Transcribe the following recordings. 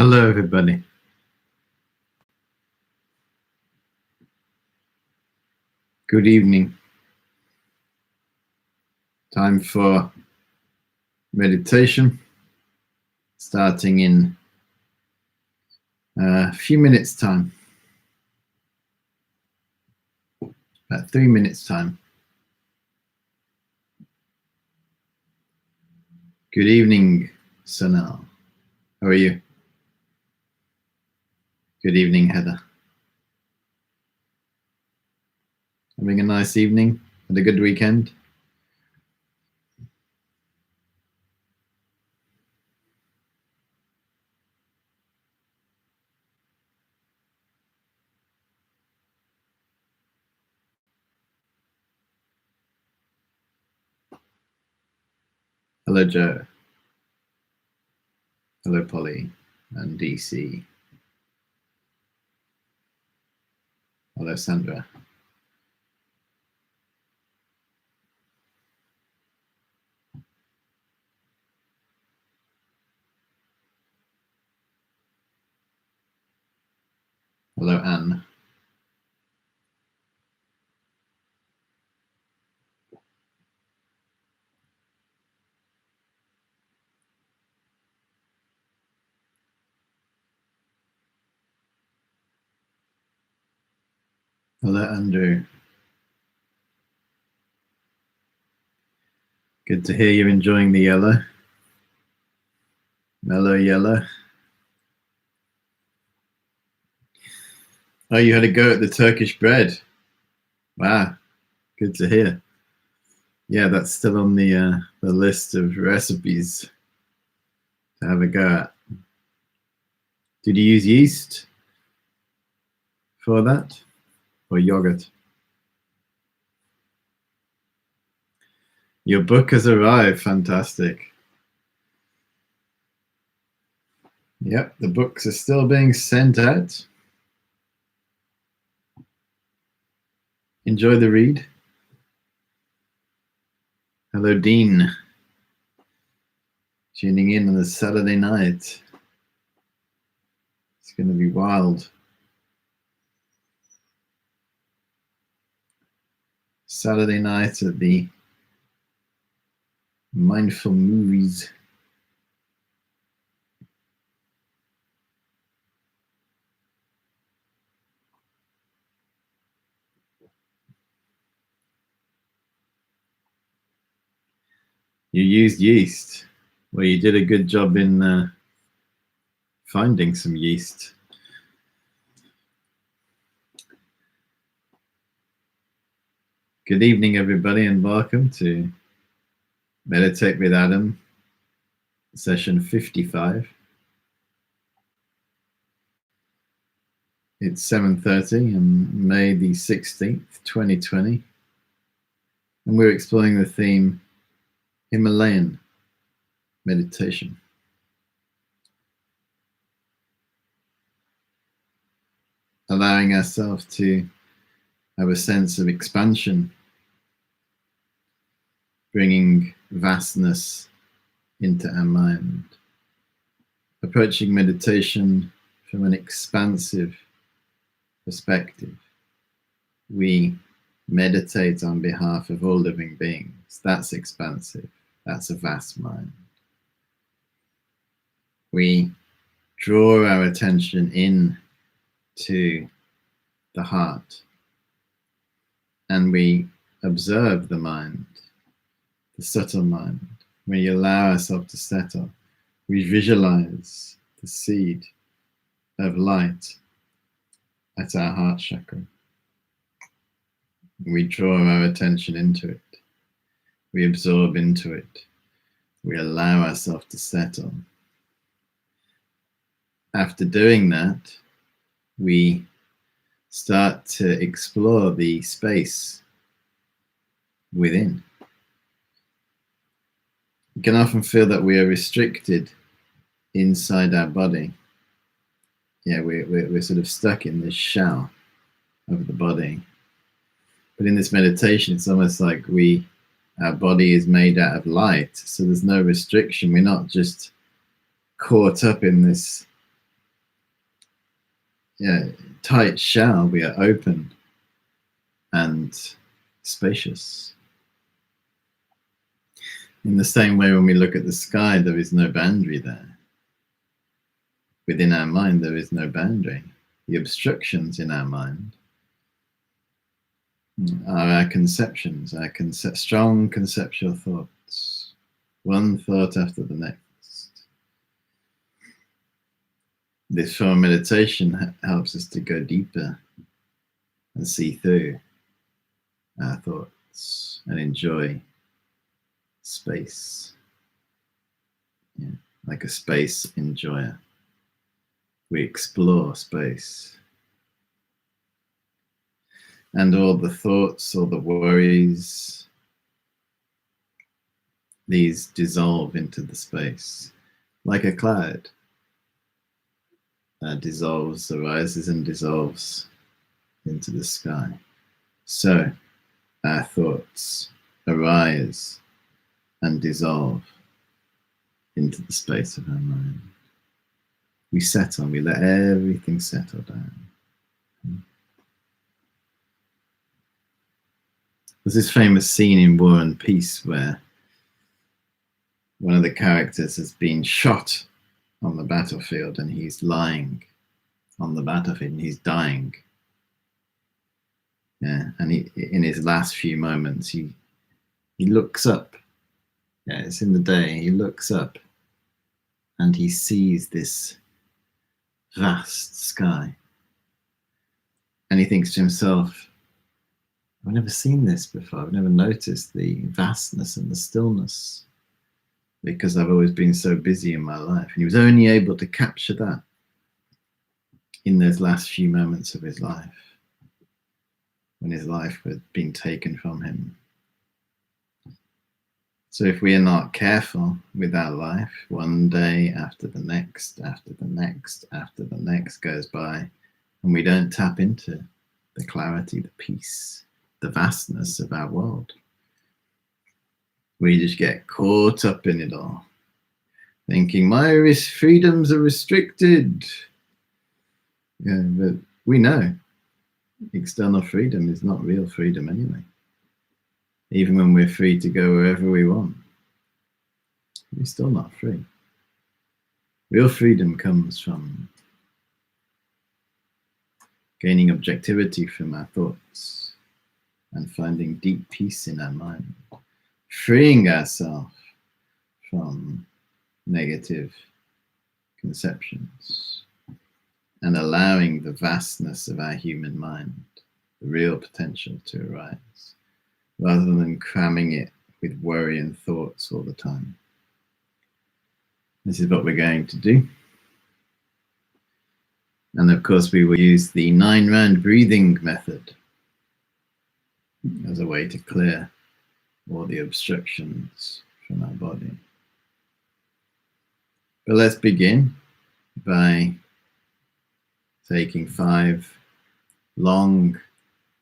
Hello, everybody. Good evening. Time for meditation, starting in a few minutes' time, about 3 minutes' time. Good evening, Sanal. How are you? Good evening, Heather. Having a nice evening? Had a good weekend? Hello, Joe. Hello, Polly and DC. Hello, Sandra. Hello, Anne. Hello, Andrew. Good to hear you're enjoying the yellow. Mellow yellow. Oh, you had a go at the Turkish bread. Wow, good to hear. Yeah, that's still on the list of recipes to have a go at. Did you use yeast for that, or yogurt? Your book has arrived. Fantastic. Yep, the books are still being sent out. Enjoy the read. Hello, Dean. Tuning in on a Saturday night. It's going to be wild. Saturday night at the Mindful Movies. You used yeast. Well, you did a good job in finding some yeast. Good evening, everybody, and welcome to Meditate with Adam, session 55. It's 7:30 on May the 16th, 2020, and we're exploring the theme Himalayan meditation. Allowing ourselves to have a sense of expansion, bringing vastness into our mind, approaching meditation from an expansive perspective. We meditate on behalf of all living beings. That's expansive. That's a vast mind. We draw our attention in to the heart, and we observe the mind, the subtle mind. We allow ourselves to settle. We visualize the seed of light at our heart chakra. We draw our attention into it. We absorb into it. We allow ourselves to settle. After doing that, we start to explore the space within. We can often feel that we are restricted inside our body. Yeah, we're sort of stuck in this shell of the body. But in this meditation, it's almost like our body is made out of light, so there's no restriction. We're not just caught up in this tight shell. We are open and spacious. In the same way, when we look at the sky, there is no boundary there. Within our mind, there is no boundary. The obstructions in our mind are our conceptions, our strong conceptual thoughts, one thought after the next. This form of meditation helps us to go deeper and see through our thoughts and enjoy space. Like a space enjoyer. We explore space. And all the thoughts, all the worries, these dissolve into the space like a cloud. Dissolves, arises and dissolves into the sky. So our thoughts arise and dissolve into the space of our mind. We settle, we let everything settle down. There's this famous scene in War and Peace where one of the characters has been shot on the battlefield and he's lying on the battlefield and he's dying. And he, in his last few moments, he looks up. It's in the day. He looks up and he sees this vast sky. And he thinks to himself, I've never seen this before. I've never noticed the vastness and the stillness because I've always been so busy in my life. And he was only able to capture that in those last few moments of his life, when his life had been taken from him. So if we are not careful with our life, one day after the next, after the next, after the next goes by, and we don't tap into the clarity, the peace, the vastness of our world, we just get caught up in it all, thinking my freedoms are restricted. But we know external freedom is not real freedom anyway. Even when we're free to go wherever we want, we're still not free. Real freedom comes from gaining objectivity from our thoughts and finding deep peace in our mind, freeing ourselves from negative conceptions and allowing the vastness of our human mind, the real potential to arise, rather than cramming it with worry and thoughts all the time. This is what we're going to do. And of course, we will use the 9-round breathing method as a way to clear all the obstructions from our body. But let's begin by taking 5 long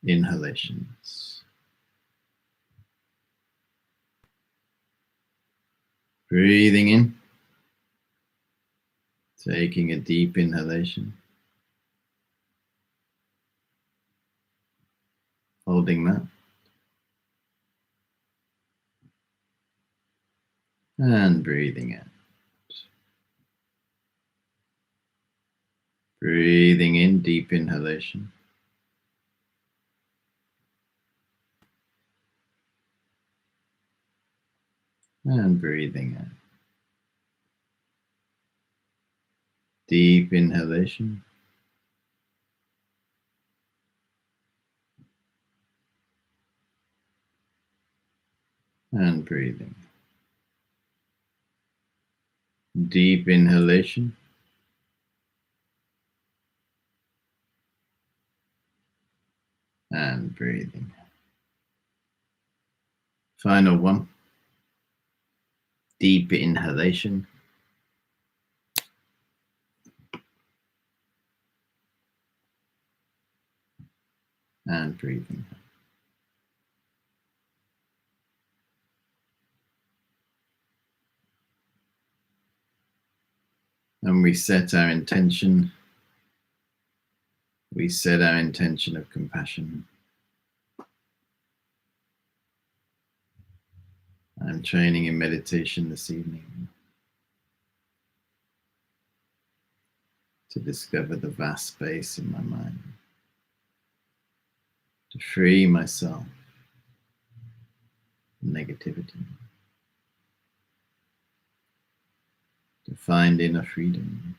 inhalations. Breathing in, taking a deep inhalation, holding that, and breathing out. Breathing in, deep inhalation. And breathing out. Deep inhalation. And breathing. Deep inhalation. And breathing. Final one. Deep inhalation. And breathing. And we set our intention we set our intention of compassion. I'm training in meditation this evening to discover the vast space in my mind, to free myself from negativity, to find inner freedom.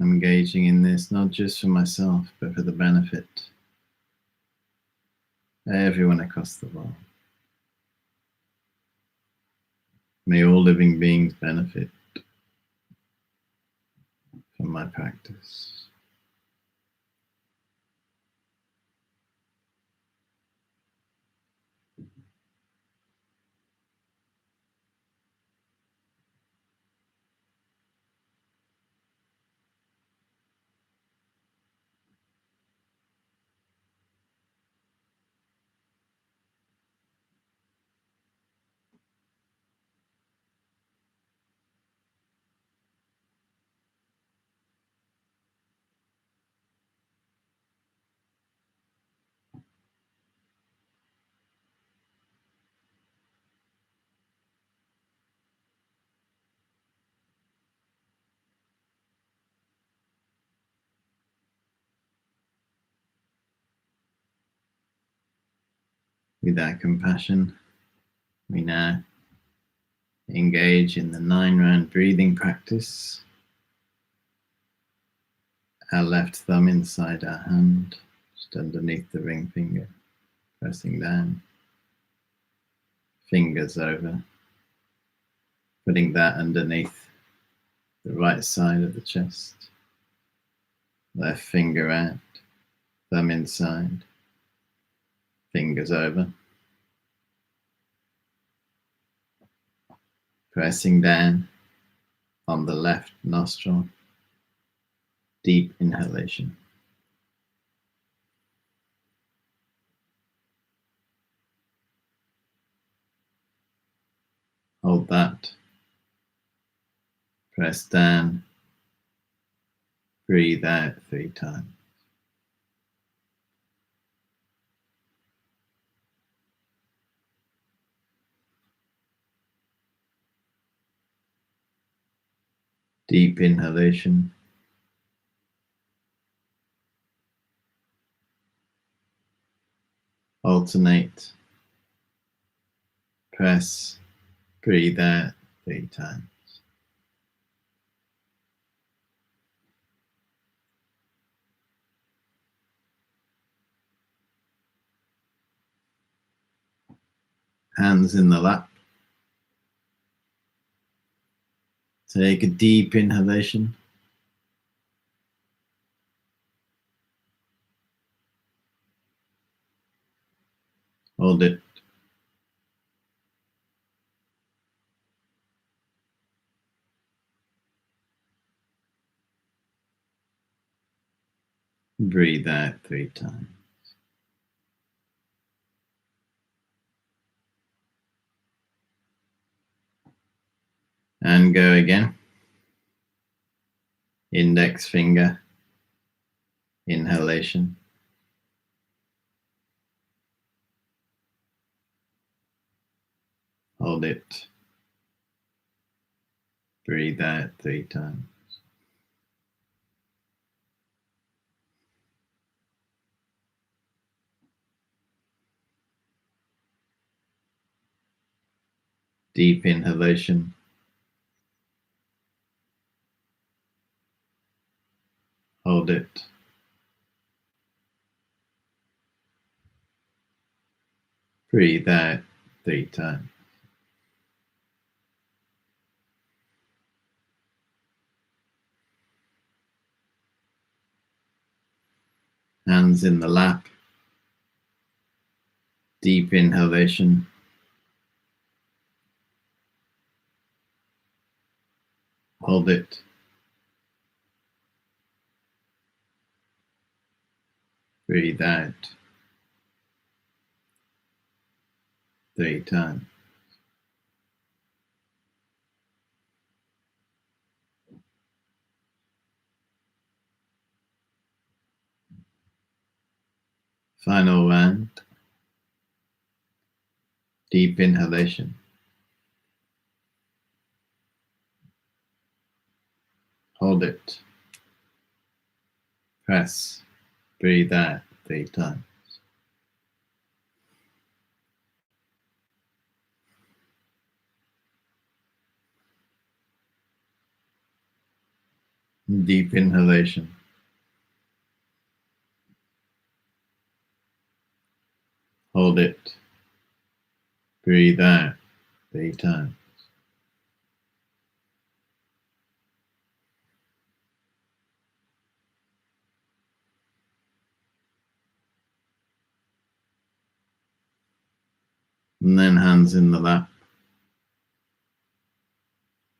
I'm engaging in this not just for myself, but for the benefit of everyone across the world. May all living beings benefit from my practice. With that compassion, we now engage in the 9-round breathing practice. Our left thumb inside our hand, just underneath the ring finger, pressing down. Fingers over, putting that underneath the right side of the chest. Left finger out, thumb inside, fingers over. Pressing down on the left nostril. Deep inhalation. Hold that. Press down. Breathe out 3 times. Deep inhalation. Alternate. Press. Breathe out 3 times. Hands in the lap. Take a deep inhalation. Hold it. Breathe out 3 times. And go again. Index finger. Inhalation. Hold it. Breathe out 3 times. Deep inhalation. Hold it. Breathe out 3 times. Hands in the lap. Deep inhalation. Hold it. Breathe out. 3 times. Final round. Deep inhalation. Hold it. Press. Breathe out 3 times. Deep inhalation. Hold it. Breathe out 3 times. And then hands in the lap.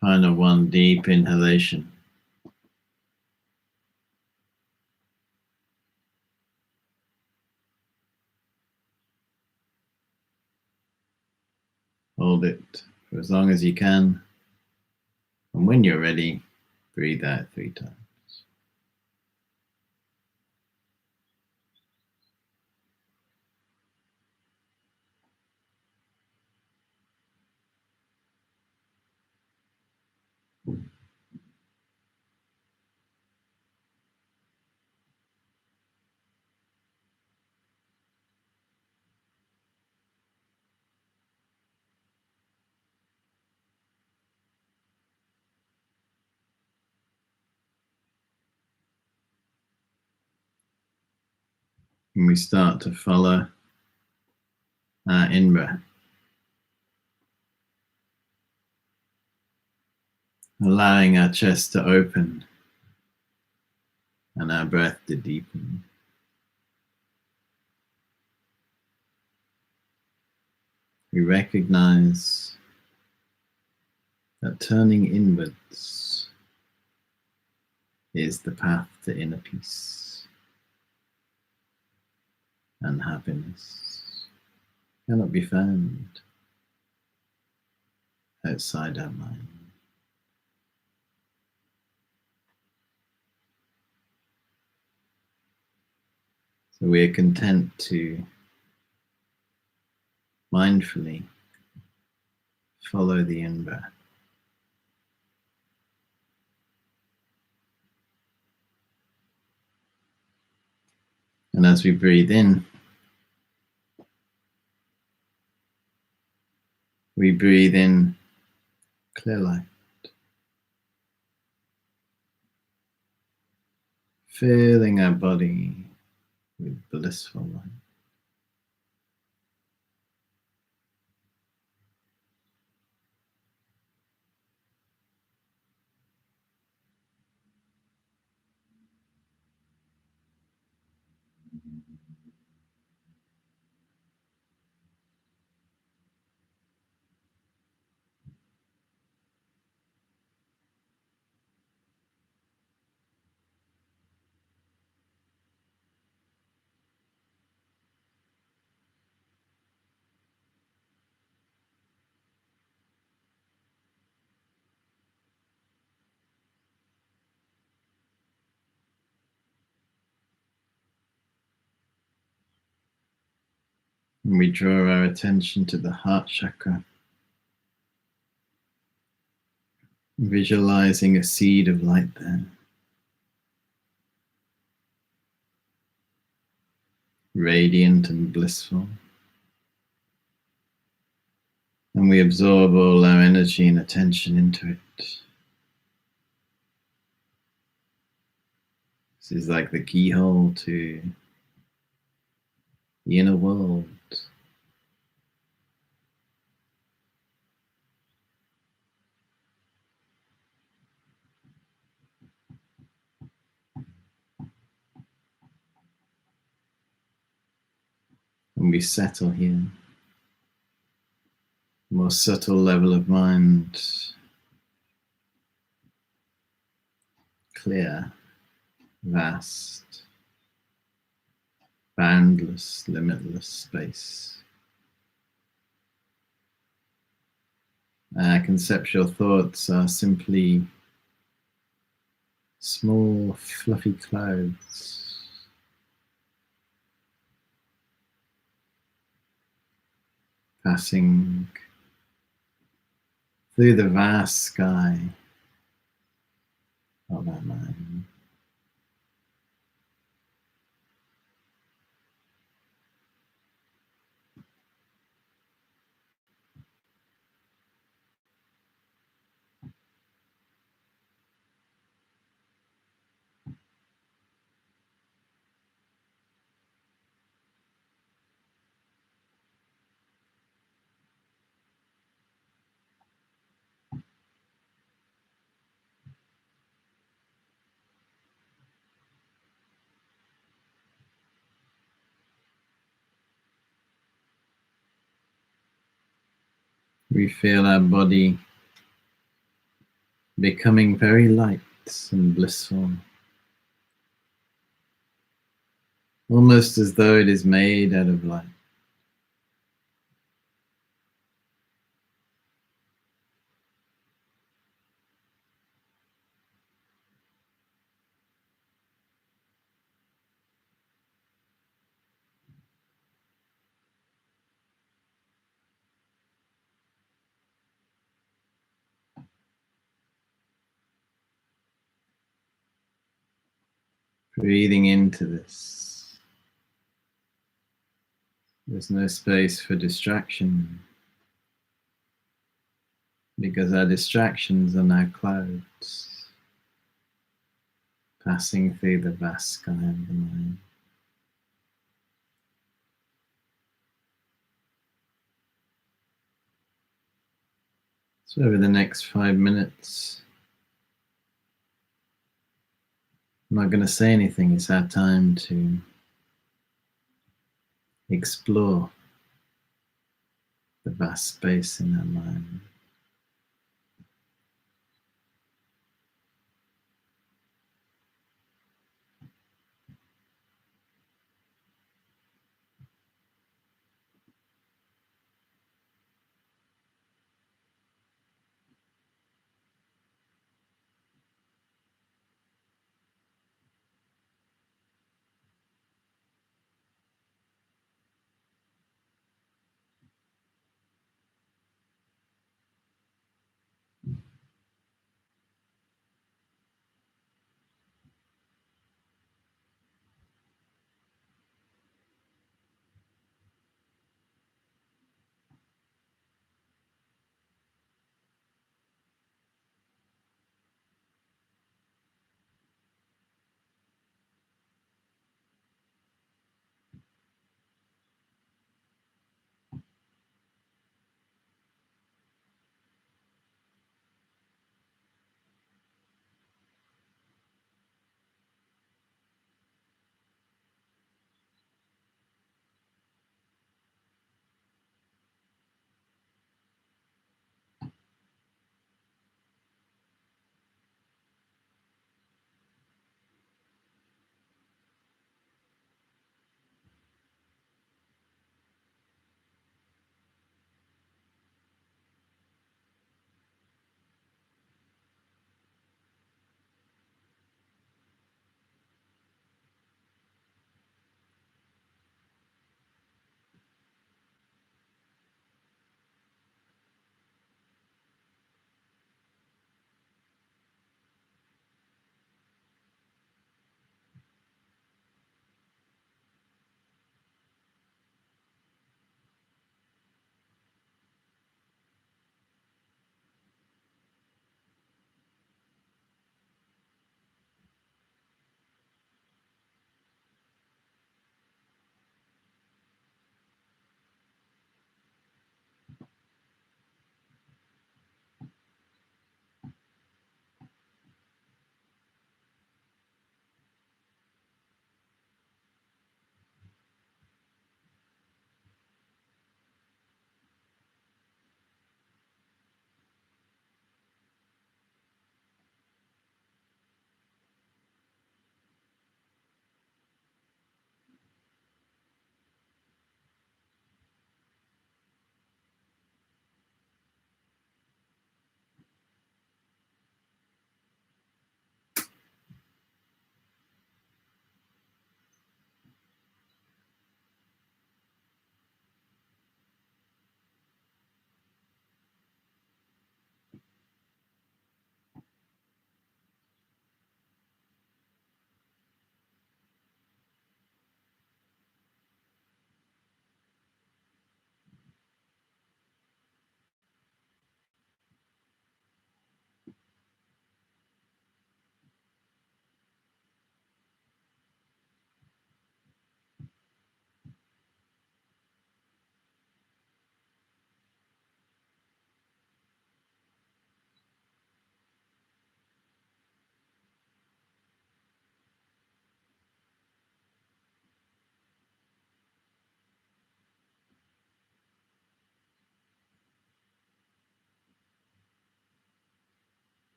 Final one, deep inhalation. Hold it for as long as you can. And when you're ready, breathe out 3 times. And we start to follow our in-breath, allowing our chest to open and our breath to deepen. We recognize that turning inwards is the path to inner peace and happiness. Cannot be found outside our mind. So we are content to mindfully follow the in-breath. And as we breathe in, we breathe in clear light, filling our body with blissful light. And we draw our attention to the heart chakra, visualizing a seed of light there, radiant and blissful. And we absorb all our energy and attention into it. This is like the keyhole to the inner world. when we settle here. More subtle level of mind, clear, vast, boundless, limitless space. Conceptual thoughts are simply small, fluffy clouds passing through the vast sky of our mind. We feel our body becoming very light and blissful, almost as though it is made out of light. Breathing into this. There's no space for distraction, because our distractions are now clouds passing through the vast sky of the mind. So over the next 5 minutes, I'm not going to say anything. It's our time to explore the vast space in our mind.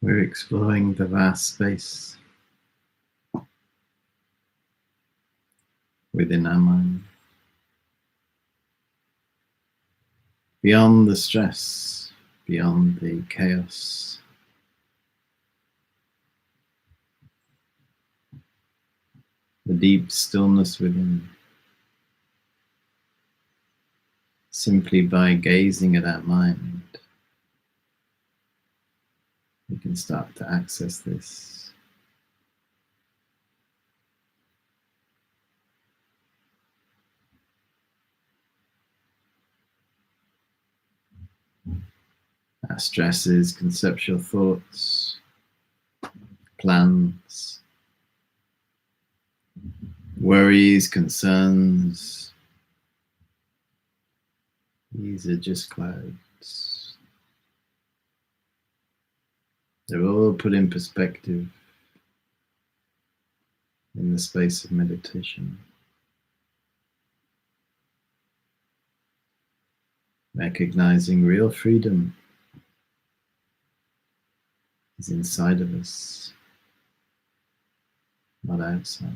We're exploring the vast space within our mind, beyond the stress, beyond the chaos, the deep stillness within. Simply by gazing at our mind, we can start to access this. Our stresses, conceptual thoughts, plans, worries, concerns, these are just clouds. They're all put in perspective in the space of meditation. Recognizing real freedom is inside of us, not outside.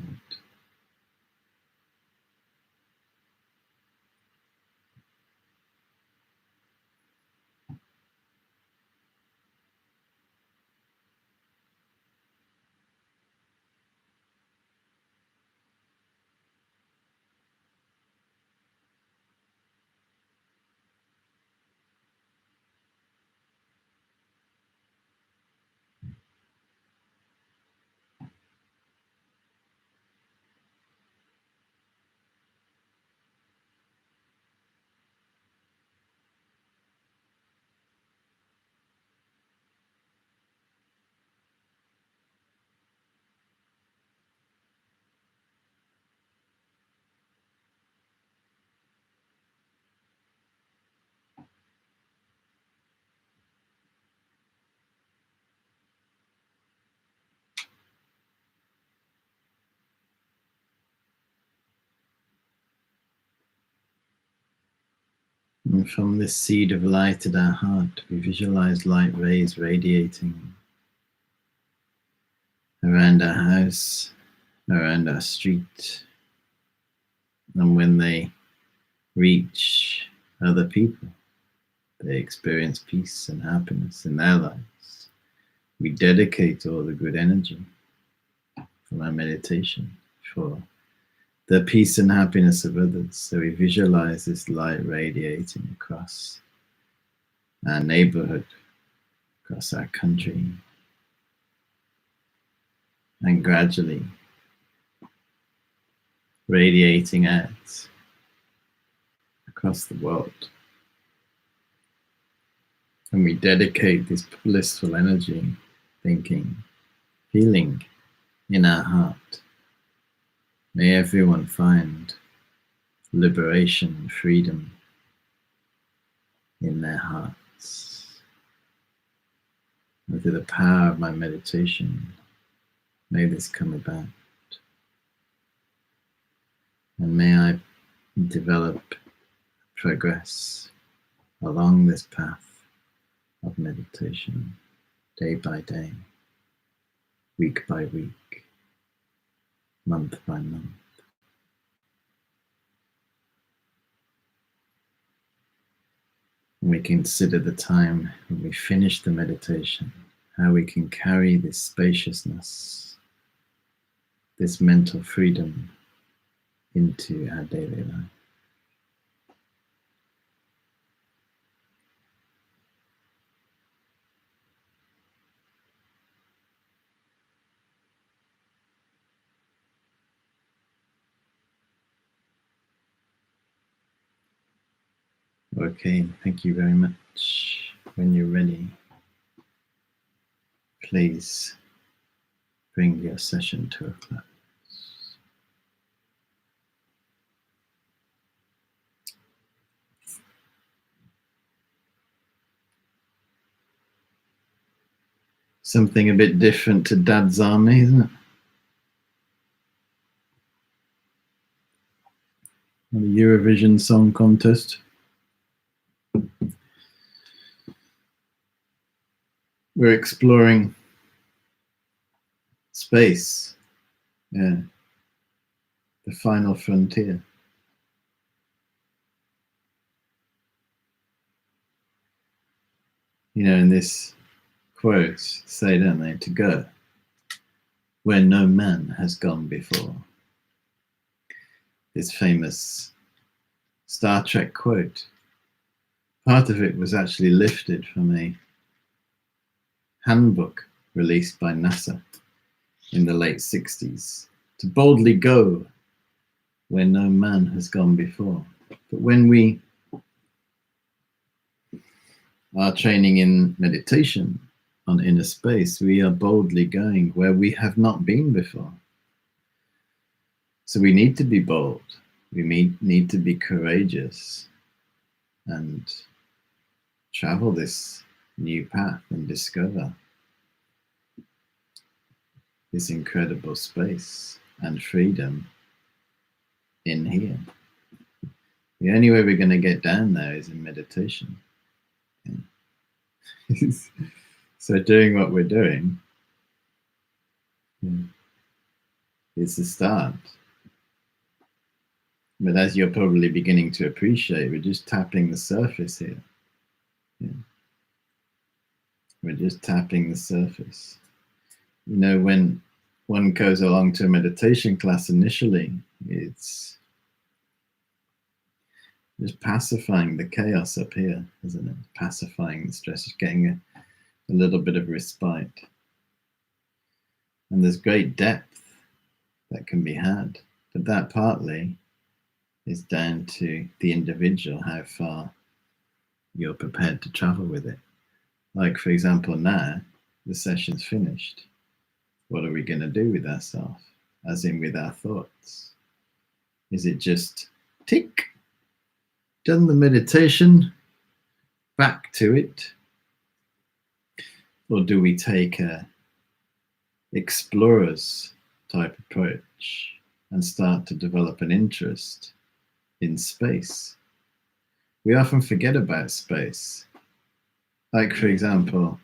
And from this seed of light at our heart, we visualize light rays radiating around our house, around our street, and when they reach other people, they experience peace and happiness in their lives. We dedicate all the good energy from our meditation for the peace and happiness of others. So we visualize this light radiating across our neighborhood, across our country, and gradually radiating out across the world. And we dedicate this blissful energy, thinking, feeling in our heart. May everyone find liberation, freedom in their hearts. And through the power of my meditation, may this come about. And may I develop, progress along this path of meditation, day by day, week by week, month by month. And we consider the time when we finish the meditation, how we can carry this spaciousness, this mental freedom into our daily life. Okay, thank you very much. When you're ready, please bring your session to a close. Something a bit different to Dad's Army, isn't it? The Eurovision Song Contest. We're exploring Space, yeah, the final frontier. You know, in this quote, say, don't they, to go where no man has gone before. This famous Star Trek quote. Part of it was actually lifted from a handbook released by NASA in the late 60s, to boldly go where no man has gone before. But when we are training in meditation on inner space, we are boldly going where we have not been before. So we need to be bold. We need to be courageous and travel this new path and discover this incredible space and freedom in here. The only way we're going to get down there is in meditation. Yeah. So doing what we're doing is the start. But as you're probably beginning to appreciate, we're just tapping the surface here. Yeah. We're just tapping the surface. You know, when one goes along to a meditation class initially, it's just pacifying the chaos up here, isn't it? Pacifying the stress, just getting a little bit of respite. And there's great depth that can be had, but that partly is down to the individual, how far you're prepared to travel with it. Like, for example, now the session's finished. What are we going to do with ourselves? As in with our thoughts? Is it just tick, done the meditation, back to it? Or do we take a explorer's type approach and start to develop an interest in space? We often forget about space. Like, for example,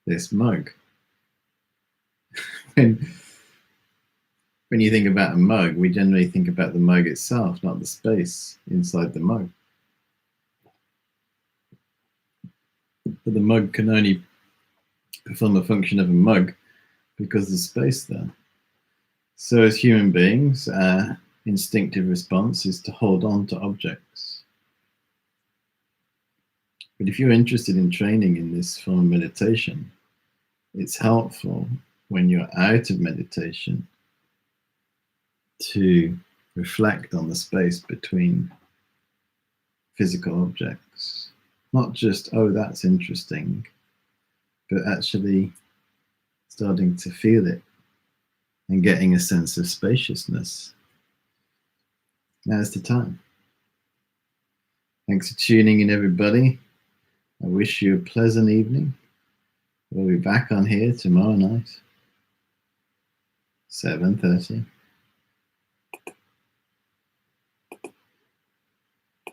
this mug. When you think about a mug, we generally think about the mug itself, not the space inside the mug. But the mug can only perform the function of a mug because there's space there. So as human beings, our instinctive response is to hold on to objects. But if you're interested in training in this form of meditation, it's helpful when you're out of meditation to reflect on the space between physical objects. Not just, oh, that's interesting, but actually starting to feel it and getting a sense of spaciousness. Now's the time. Thanks for tuning in, everybody. I wish you a pleasant evening. We'll be back on here tomorrow night, 7:30.